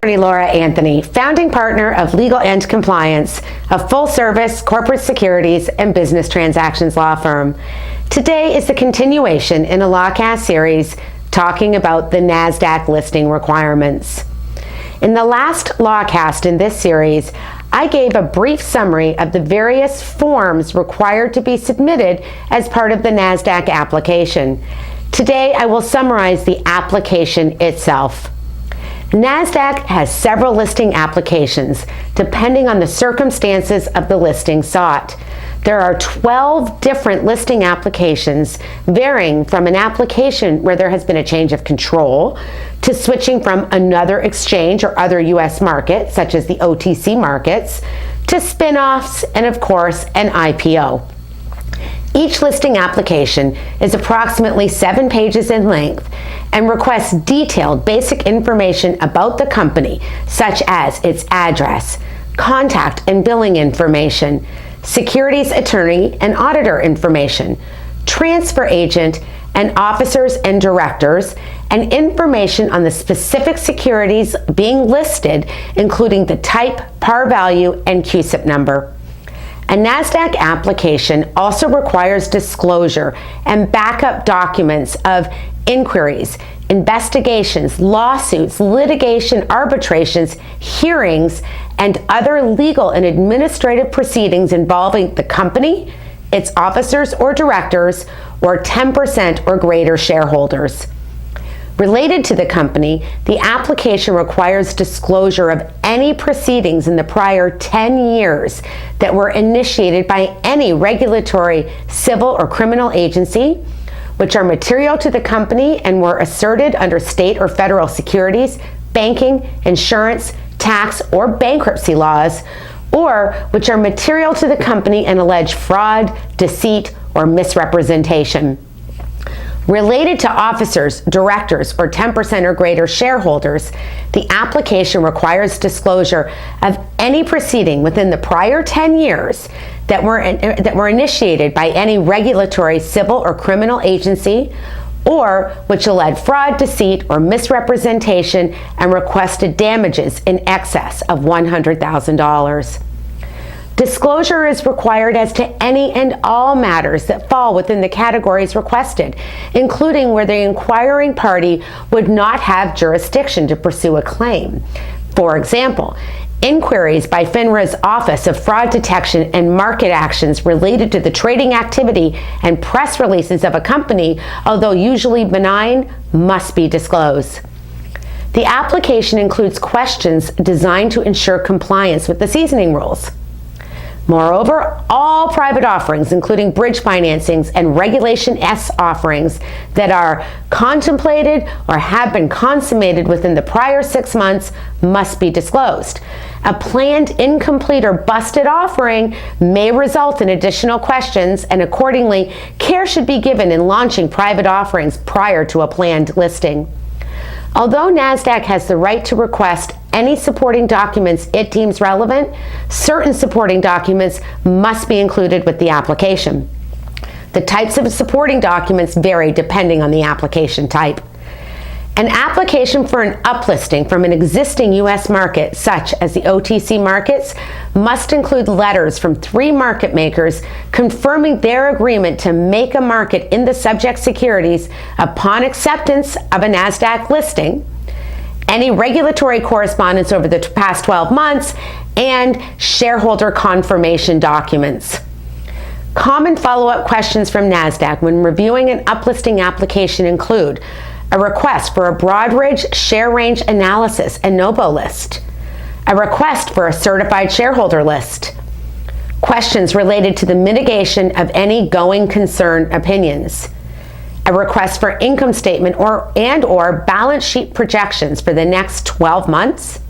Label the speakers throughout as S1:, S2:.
S1: Attorney Laura Anthony, founding partner of Legal and Compliance, a full-service corporate securities and business transactions law firm. Today is the continuation in a LawCast series talking about the NASDAQ listing requirements. In the last LawCast in this series, I gave a brief summary of the various forms required to be submitted as part of the NASDAQ application. Today, I will summarize the application itself. NASDAQ has several listing applications depending on the circumstances of the listing sought. There are 12 different listing applications, varying from an application where there has been a change of control to switching from another exchange or other U.S. market, such as the OTC Markets, to spin-offs and, of course, an IPO. Each listing application is approximately 7 pages in length and requests detailed basic information about the company, such as its address, contact and billing information, securities attorney and auditor information, transfer agent and officers and directors, and information on the specific securities being listed, including the type, par value, and cusip number. A NASDAQ application also requires disclosure and backup documents of inquiries, investigations, lawsuits, litigation, arbitrations, hearings, and other legal and administrative proceedings involving the company, its officers or directors, or 10% or greater shareholders. Related to the company, the application requires disclosure of any proceedings in the prior 10 years that were initiated by any regulatory, civil, or criminal agency, which are material to the company and were asserted under state or federal securities, banking, insurance, tax, or bankruptcy laws, or which are material to the company and allege fraud, deceit, or misrepresentation. Related to officers, directors, or 10% or greater shareholders, the application requires disclosure of any proceeding within the prior 10 years that were initiated by any regulatory, civil, or criminal agency, or which allege fraud, deceit, or misrepresentation and requested damages in excess of $100,000. Disclosure is required as to any and all matters that fall within the categories requested, including where the inquiring party would not have jurisdiction to pursue a claim. For example, inquiries by FINRA's Office of Fraud Detection and Market Actions related to the trading activity and press releases of a company, although usually benign, must be disclosed. The application includes questions designed to ensure compliance with the seasoning rules. Moreover, all private offerings, including bridge financings and Regulation S offerings that are contemplated or have been consummated within the prior 6 months, must be disclosed. A planned incomplete or busted offering may result in additional questions, and accordingly, care should be given in launching private offerings prior to a planned listing. Although NASDAQ has the right to request any supporting documents it deems relevant, certain supporting documents must be included with the application. The types of supporting documents vary depending on the application type. An application for an uplisting from an existing U.S. market, such as the OTC Markets, must include letters from 3 market makers confirming their agreement to make a market in the subject securities upon acceptance of a NASDAQ listing, any regulatory correspondence over the past 12 months, and shareholder confirmation documents. Common follow-up questions from NASDAQ when reviewing an uplisting application include a request for a Broadridge share range analysis and NOBO list, a request for a certified shareholder list, questions related to the mitigation of any going concern opinions, a request for income statement or balance sheet projections for the next 12 months,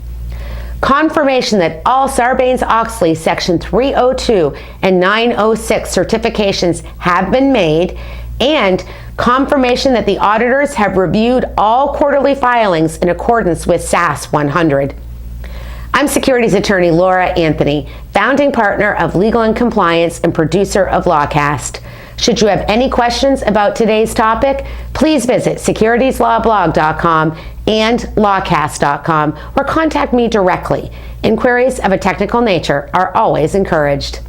S1: confirmation that all Sarbanes-Oxley Section 302 and 906 certifications have been made, and confirmation that the auditors have reviewed all quarterly filings in accordance with SAS 100. I'm securities attorney Laura Anthony, founding partner of Legal and Compliance and producer of LawCast. Should you have any questions about today's topic, please visit securitieslawblog.com and lawcast.com or contact me directly. Inquiries of a technical nature are always encouraged.